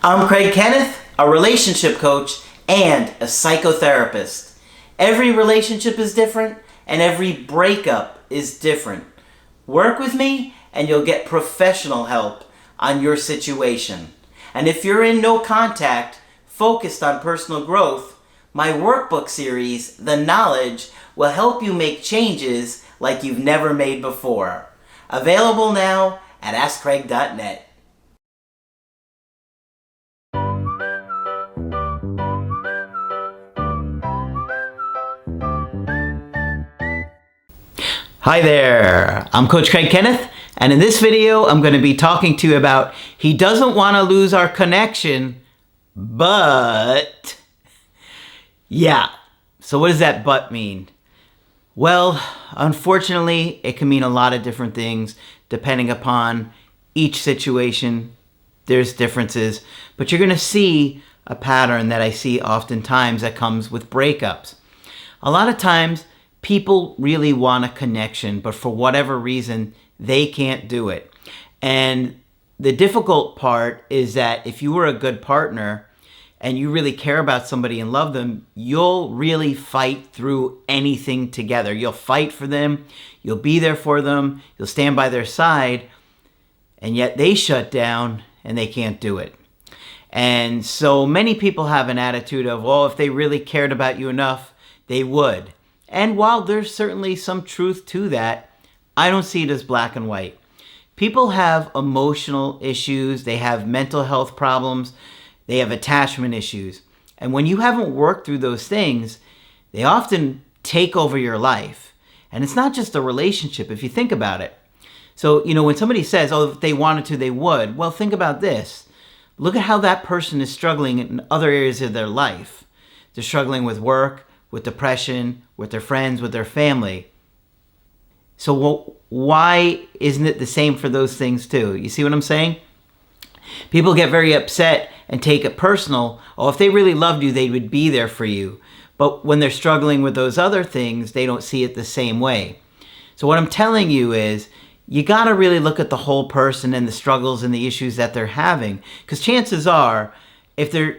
I'm Kenneth, a relationship coach and a psychotherapist. Every relationship is different and every breakup is different. Work with me and you'll get professional help on your situation. And if you're in no contact, focused on personal growth, my workbook series, The Knowledge, will help you make changes like you've never made before. Available now at askcraig.net. Hi there, I'm Coach Craig Kenneth, and in this video I'm going to be talking to you about he doesn't want to lose our connection, but... Yeah, so what does that but mean? Well, unfortunately, it can mean a lot of different things depending upon each situation. There's differences, but you're going to see a pattern that I see oftentimes that comes with breakups. A lot of times, people really want a connection, but for whatever reason, they can't do it. And the difficult part is that if you were a good partner and you really care about somebody and love them, you'll really fight through anything together. You'll fight for them, you'll be there for them, you'll stand by their side, and yet they shut down and they can't do it. And so many people have an attitude of, well, if they really cared about you enough, they would. And while there's certainly some truth to that, I don't see it as black and white. People have emotional issues, they have mental health problems, they have attachment issues. And when you haven't worked through those things, they often take over your life. And it's not just a relationship, if you think about it. So, when somebody says, oh, if they wanted to, they would. Well, think about this. Look at how that person is struggling in other areas of their life. They're struggling with work, with depression, with their friends, with their family. So why isn't it the same for those things too? You see what I'm saying? People get very upset and take it personal. Oh, if they really loved you, they would be there for you. But when they're struggling with those other things, they don't see it the same way. So what I'm telling you is, you got to really look at the whole person and the struggles and the issues that they're having. Because chances are, if they're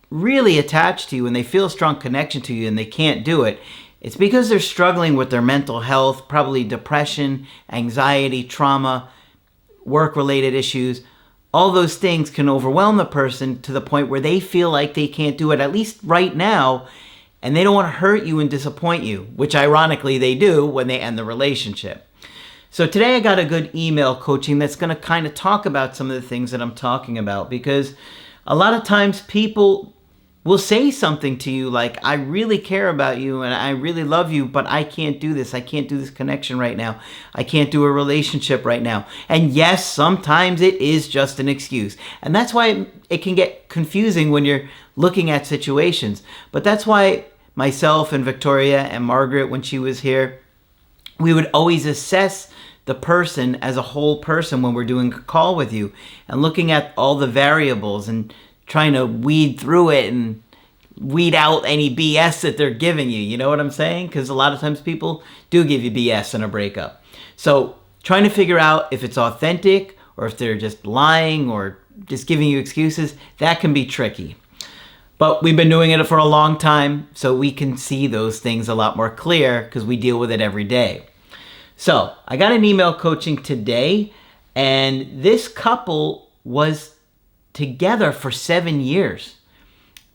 really attached to you and they feel a strong connection to you and they can't do it, it's because they're struggling with their mental health, probably depression, anxiety, trauma, work-related issues. All those things can overwhelm the person to the point where they feel like they can't do it, at least right now, and they don't want to hurt you and disappoint you, which ironically they do when they end the relationship. So today I got a good email coaching that's going to kind of talk about some of the things that I'm talking about, because a lot of times people will say something to you like, I really care about you and I really love you, but I can't do this. I can't do this connection right now. I can't do a relationship right now. And yes, sometimes it is just an excuse. And that's why it can get confusing when you're looking at situations. But that's why myself and Victoria and Margaret, when she was here, we would always assess the person as a whole person when we're doing a call with you and looking at all the variables and trying to weed through it and weed out any BS that they're giving you. You know what I'm saying? Because a lot of times people do give you BS in a breakup. So trying to figure out if it's authentic or if they're just lying or just giving you excuses, that can be tricky. But we've been doing it for a long time, so we can see those things a lot more clear because we deal with it every day. So I got an email coaching today, and this couple was together for 7 years.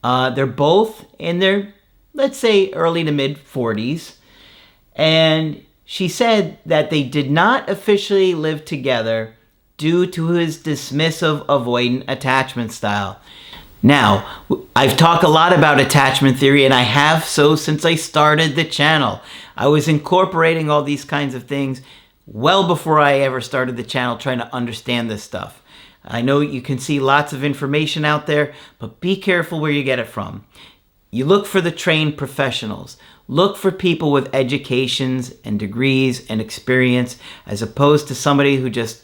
They're both in their, let's say, early to mid 40s. And she said that they did not officially live together due to his dismissive, avoidant attachment style. Now, I've talked a lot about attachment theory, and I have so since I started the channel. I was incorporating all these kinds of things well before I ever started the channel, trying to understand this stuff. I know you can see lots of information out there, but be careful where you get it from. You look for the trained professionals. Look for people with educations and degrees and experience, as opposed to somebody who just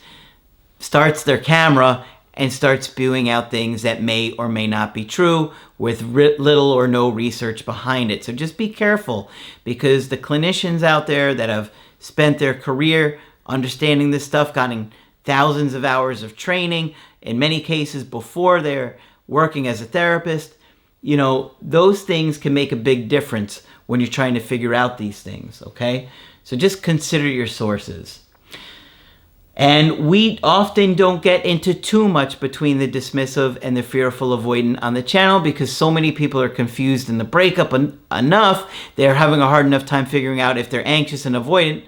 starts their camera and starts spewing out things that may or may not be true with little or no research behind it. So just be careful, because the clinicians out there that have spent their career understanding this stuff, gotten thousands of hours of training, in many cases before they're working as a therapist, you know, those things can make a big difference when you're trying to figure out these things, okay? So just consider your sources. And we often don't get into too much between the dismissive and the fearful avoidant on the channel because so many people are confused in the breakup enough. They're having a hard enough time figuring out if they're anxious and avoidant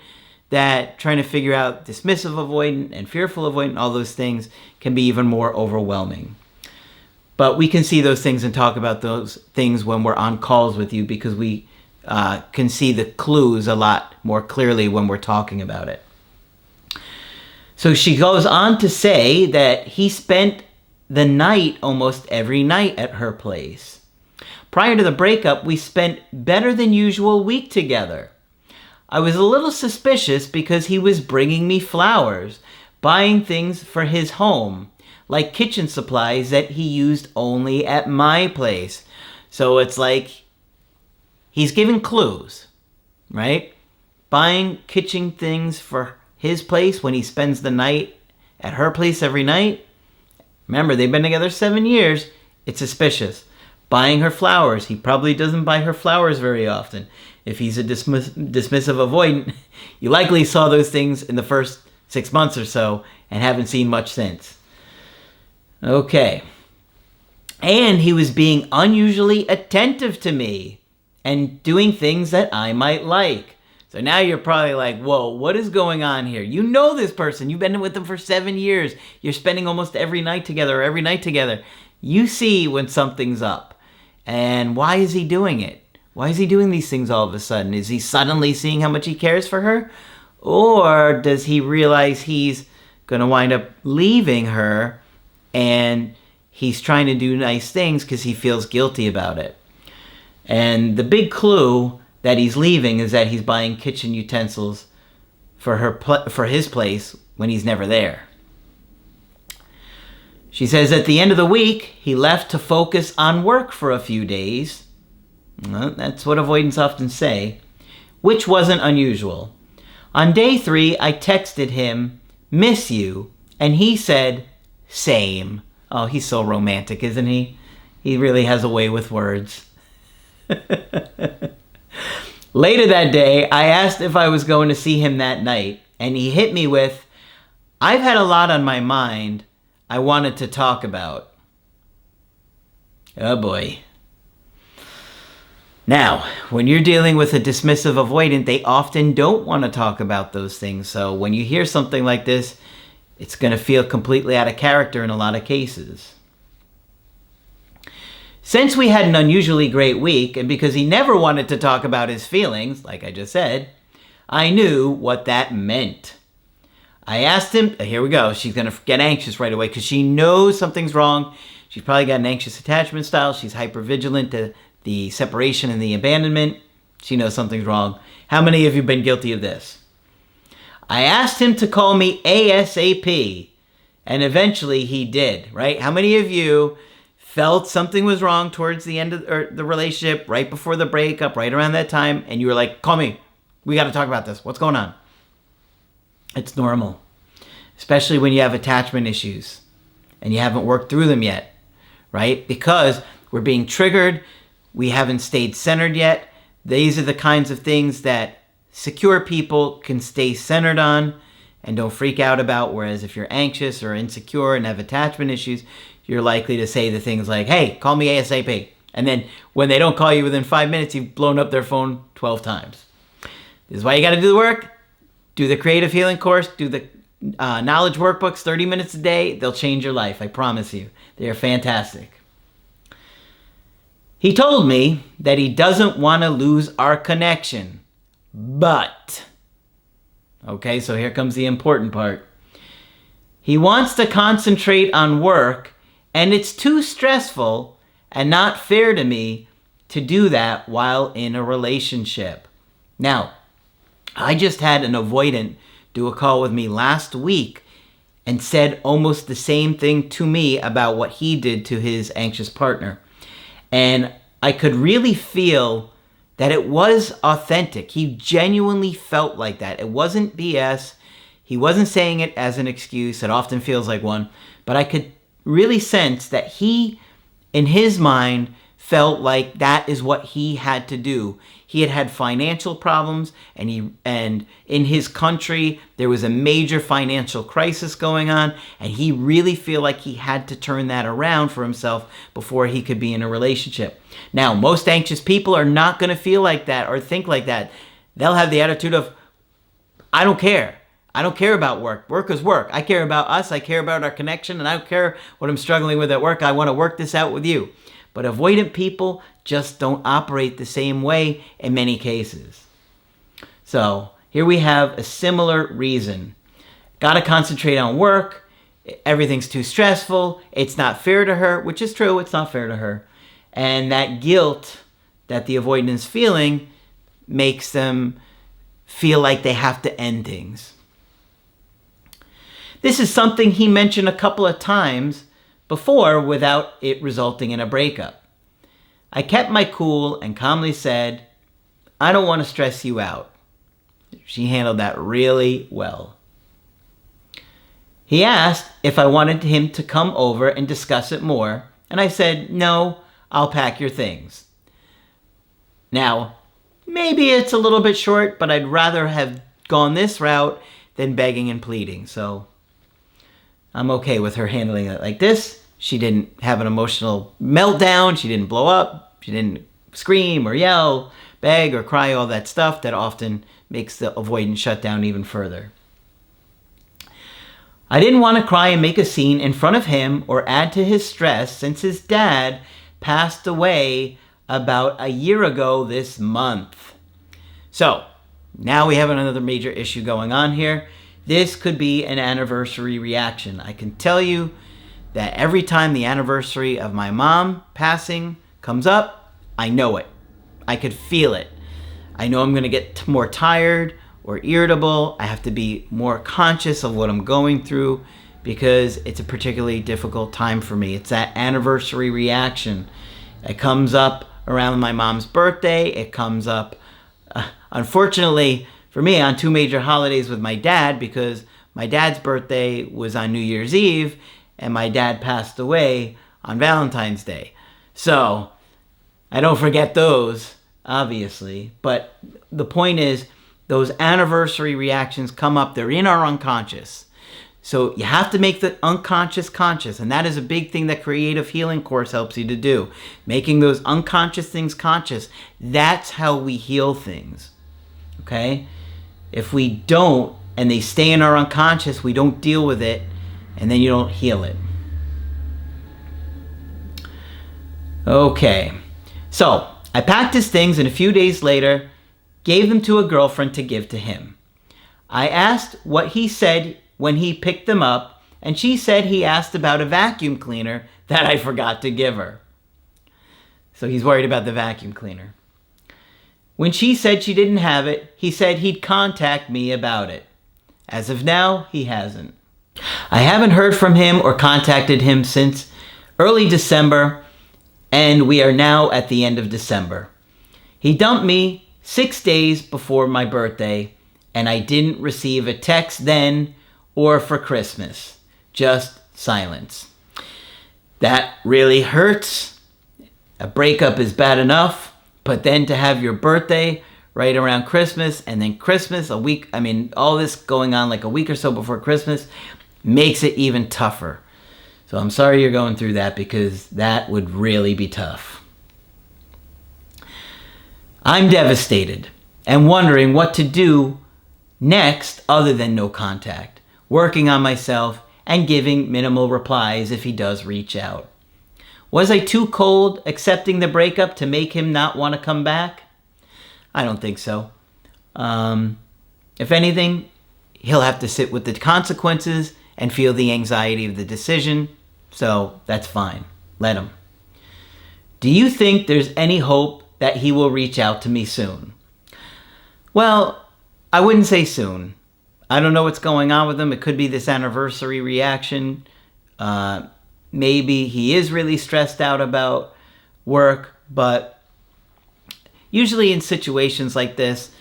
that trying to figure out dismissive avoidant and fearful avoidant, all those things can be even more overwhelming. But we can see those things and talk about those things when we're on calls with you because we can see the clues a lot more clearly when we're talking about it. So she goes on to say that he spent the night almost every night at her place. Prior to the breakup, we spent better than usual week together. I was a little suspicious because he was bringing me flowers, buying things for his home, like kitchen supplies that he used only at my place. So it's like he's giving clues, right? Buying kitchen things for his place when he spends the night at her place every night. Remember, they've been together 7 years. It's suspicious. Buying her flowers. He probably doesn't buy her flowers very often. If he's a dismissive avoidant, you likely saw those things in the first 6 months or so and haven't seen much since. Okay. And he was being unusually attentive to me and doing things that I might like. So now you're probably like, whoa, what is going on here? You know this person. You've been with them for 7 years. You're spending almost every night together or every night together. You see when something's up. And why is he doing it? Why is he doing these things all of a sudden? Is he suddenly seeing how much he cares for her? Or does he realize he's going to wind up leaving her and he's trying to do nice things because he feels guilty about it? And the big clue that he's leaving is that he's buying kitchen utensils for his place when he's never there. She says at the end of the week, he left to focus on work for a few days. Well, that's what avoidants often say, which wasn't unusual. On day 3, I texted him, "Miss you," and he said, "Same." Oh, he's so romantic, isn't he? He really has a way with words. Later that day, I asked if I was going to see him that night, and he hit me with, "I've had a lot on my mind I wanted to talk about." Oh boy. Now, when you're dealing with a dismissive avoidant, they often don't want to talk about those things. So when you hear something like this, it's going to feel completely out of character in a lot of cases. Since we had an unusually great week, and because he never wanted to talk about his feelings, like I just said, I knew what that meant. I asked him, here we go, she's going to get anxious right away because she knows something's wrong. She's probably got an anxious attachment style. She's hypervigilant to the separation and the abandonment. She knows something's wrong. How many of you have been guilty of this? I asked him to call me ASAP, and eventually he did, right? How many of you felt something was wrong towards the end of the relationship, right before the breakup, right around that time, and you were like, "Call me. We got to talk about this. What's going on?" It's normal, especially when you have attachment issues and you haven't worked through them yet, right? Because we're being triggered. We haven't stayed centered yet. These are the kinds of things that secure people can stay centered on and don't freak out about. Whereas if you're anxious or insecure and have attachment issues, you're likely to say the things like, "Hey, call me ASAP." And then when they don't call you within 5 minutes, you've blown up their phone 12 times. This is why you got to do the work. Do the creative healing course. Do the knowledge workbooks, 30 minutes a day. They'll change your life. I promise you. They are fantastic. He told me that he doesn't want to lose our connection. But, okay, so here comes the important part. He wants to concentrate on work, and it's too stressful and not fair to me to do that while in a relationship. Now, I just had an avoidant do a call with me last week and said almost the same thing to me about what he did to his anxious partner. And I could really feel that it was authentic. He genuinely felt like that. It wasn't BS. He wasn't saying it as an excuse. It often feels like one. But I could really sense that he in his mind, felt like that is what he had to do. He had had financial problems, and in his country there was a major financial crisis going on, and he really feel like he had to turn that around for himself before he could be in a relationship. Now, most anxious people are not going to feel like that or think like that. They'll have the attitude of, I don't care. I don't care about work. Work is work. I care about us. I care about our connection, and I don't care what I'm struggling with at work. I want to work this out with you. But avoidant people just don't operate the same way in many cases. So here we have a similar reason. Got to concentrate on work. Everything's too stressful. It's not fair to her, which is true. It's not fair to her. And that guilt that the avoidant is feeling makes them feel like they have to end things. This is something he mentioned a couple of times before without it resulting in a breakup. I kept my cool and calmly said, I don't want to stress you out. She handled that really well. He asked if I wanted him to come over and discuss it more, and I said, no, I'll pack your things. Now, maybe it's a little bit short, but I'd rather have gone this route than begging and pleading, so I'm okay with her handling it like this. She didn't have an emotional meltdown. She didn't blow up. She didn't scream or yell, beg or cry, all that stuff that often makes the avoidant shut down even further. I didn't want to cry and make a scene in front of him or add to his stress since his dad passed away about a year ago this month. So now we have another major issue going on here. This could be an anniversary reaction. I can tell you that every time the anniversary of my mom passing comes up, I know it. I could feel it. I know I'm going to get more tired or irritable. I have to be more conscious of what I'm going through because it's a particularly difficult time for me. It's that anniversary reaction. It comes up around my mom's birthday. It comes up, unfortunately, for me, on two major holidays with my dad, because my dad's birthday was on New Year's Eve and my dad passed away on Valentine's Day. So I don't forget those, obviously. But the point is, those anniversary reactions come up. They're in our unconscious. So you have to make the unconscious conscious. And that is a big thing that Creative Healing Course helps you to do. Making those unconscious things conscious. That's how we heal things. Okay? If we don't, and they stay in our unconscious, we don't deal with it, and then you don't heal it. Okay, so I packed his things, and a few days later, gave them to a girlfriend to give to him. I asked what he said when he picked them up, and she said he asked about a vacuum cleaner that I forgot to give her. So he's worried about the vacuum cleaner. When she said she didn't have it, he said he'd contact me about it. As of now, he hasn't. I haven't heard from him or contacted him since early December, and we are now at the end of December. He dumped me 6 days before my birthday, and I didn't receive a text then or for Christmas. Just silence. That really hurts. A breakup is bad enough. But then to have your birthday right around Christmas, and then Christmas a week, all this going on like a week or so before Christmas, makes it even tougher. So I'm sorry you're going through that, because that would really be tough. I'm devastated and wondering what to do next other than no contact, working on myself and giving minimal replies if he does reach out. Was I too cold accepting the breakup to make him not want to come back? I don't think so. If anything, he'll have to sit with the consequences and feel the anxiety of the decision. So that's fine. Let him. Do you think there's any hope that he will reach out to me soon? Well, I wouldn't say soon. I don't know what's going on with him. It could be this anniversary reaction. Maybe he is really stressed out about work, but usually in situations like this,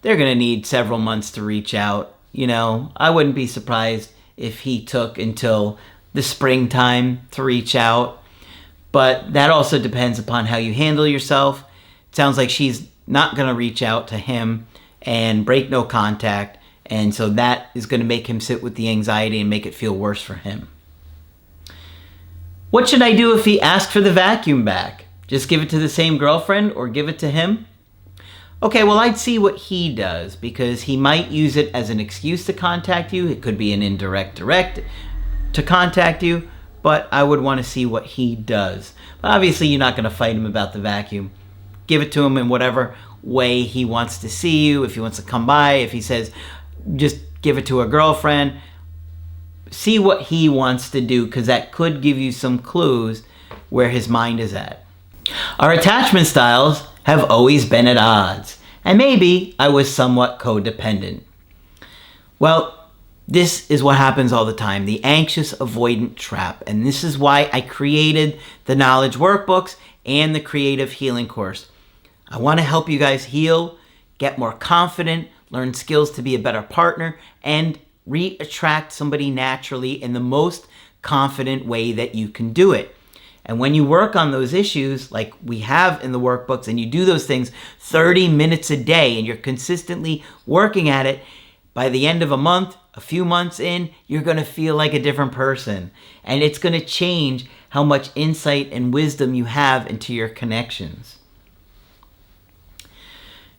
they're going to need several months to reach out. I wouldn't be surprised if he took until the springtime to reach out. But that also depends upon how you handle yourself. It sounds like she's not going to reach out to him and break no contact. And so that is going to make him sit with the anxiety and make it feel worse for him. What should I do if he asks for the vacuum back? Just give it to the same girlfriend or give it to him? Okay, well, I'd see what he does, because he might use it as an excuse to contact you. It could be an indirect direct to contact you, but I would want to see what he does. But obviously, you're not going to fight him about the vacuum. Give it to him in whatever way he wants to see you. If he wants to come by, if he says, just give it to a girlfriend. See what he wants to do, because that could give you some clues where his mind is at. Our attachment styles have always been at odds, and maybe I was somewhat codependent. Well, this is what happens all the time, the anxious avoidant trap, and this is why I created the knowledge workbooks and the creative healing course. I want to help you guys heal, get more confident, learn skills to be a better partner, and re-attract somebody naturally in the most confident way that you can do it. And when you work on those issues, like we have in the workbooks, and you do those things 30 minutes a day, and you're consistently working at it, by the end of a month, a few months in, you're going to feel like a different person. And it's going to change how much insight and wisdom you have into your connections.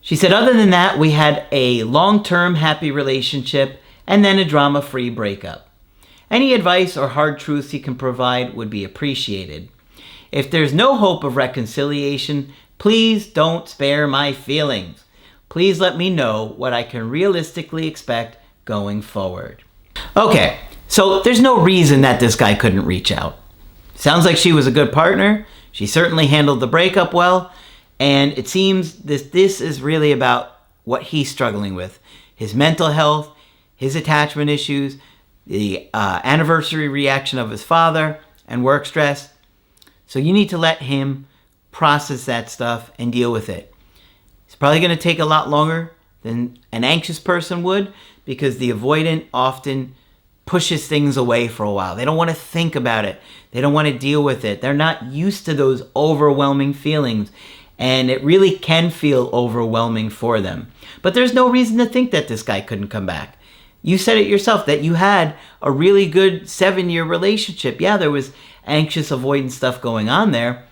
She said, other than that, we had a long-term happy relationship and then a drama-free breakup. Any advice or hard truths you can provide would be appreciated. If there's no hope of reconciliation, please don't spare my feelings. Please let me know what I can realistically expect going forward. Okay, so there's no reason that this guy couldn't reach out. Sounds like she was a good partner. She certainly handled the breakup well. And it seems this is really about what he's struggling with. His mental health, his attachment issues, the anniversary reaction of his father, and work stress. So you need to let him process that stuff and deal with it. It's probably going to take a lot longer than an anxious person would, because the avoidant often pushes things away for a while. They don't want to think about it. They don't want to deal with it. They're not used to those overwhelming feelings. And it really can feel overwhelming for them. But there's no reason to think that this guy couldn't come back. You said it yourself, that you had a really good 7-year relationship. Yeah, there was anxious avoidance stuff going on there.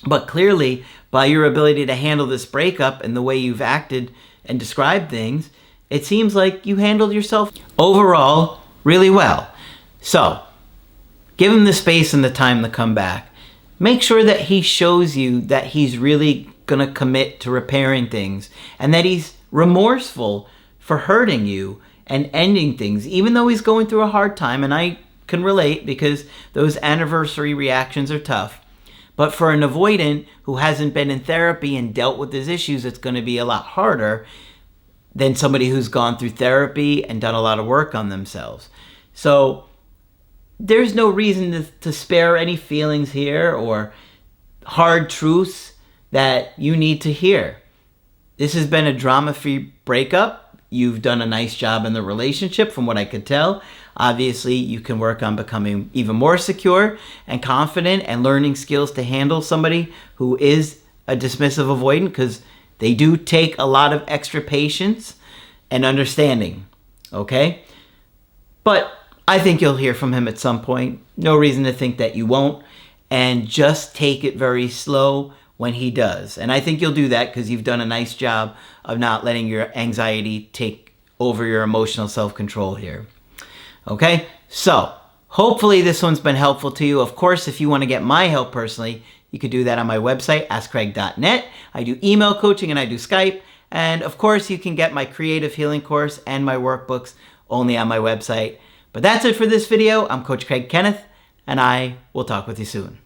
But clearly, by your ability to handle this breakup and the way you've acted and described things, it seems like you handled yourself overall really well. So, give him the space and the time to come back. Make sure that he shows you that he's really going to commit to repairing things, and that he's remorseful for hurting you and ending things, even though he's going through a hard time. And I can relate, because those anniversary reactions are tough. But for an avoidant who hasn't been in therapy and dealt with his issues, it's going to be a lot harder than somebody who's gone through therapy and done a lot of work on themselves. So there's no reason to spare any feelings here or hard truths that you need to hear. This has been a drama-free breakup. You've done a nice job in the relationship, from what I could tell. Obviously, you can work on becoming even more secure and confident and learning skills to handle somebody who is a dismissive avoidant, because they do take a lot of extra patience and understanding, okay? But I think you'll hear from him at some point. No reason to think that you won't. And just take it very slow when he does. And I think you'll do that, because you've done a nice job of not letting your anxiety take over your emotional self-control here. Okay? So, hopefully this one's been helpful to you. Of course, if you want to get my help personally, you could do that on my website, askcraig.net. I do email coaching and I do Skype. And of course, you can get my creative healing course and my workbooks only on my website. But that's it for this video. I'm Coach Craig Kenneth, and I will talk with you soon.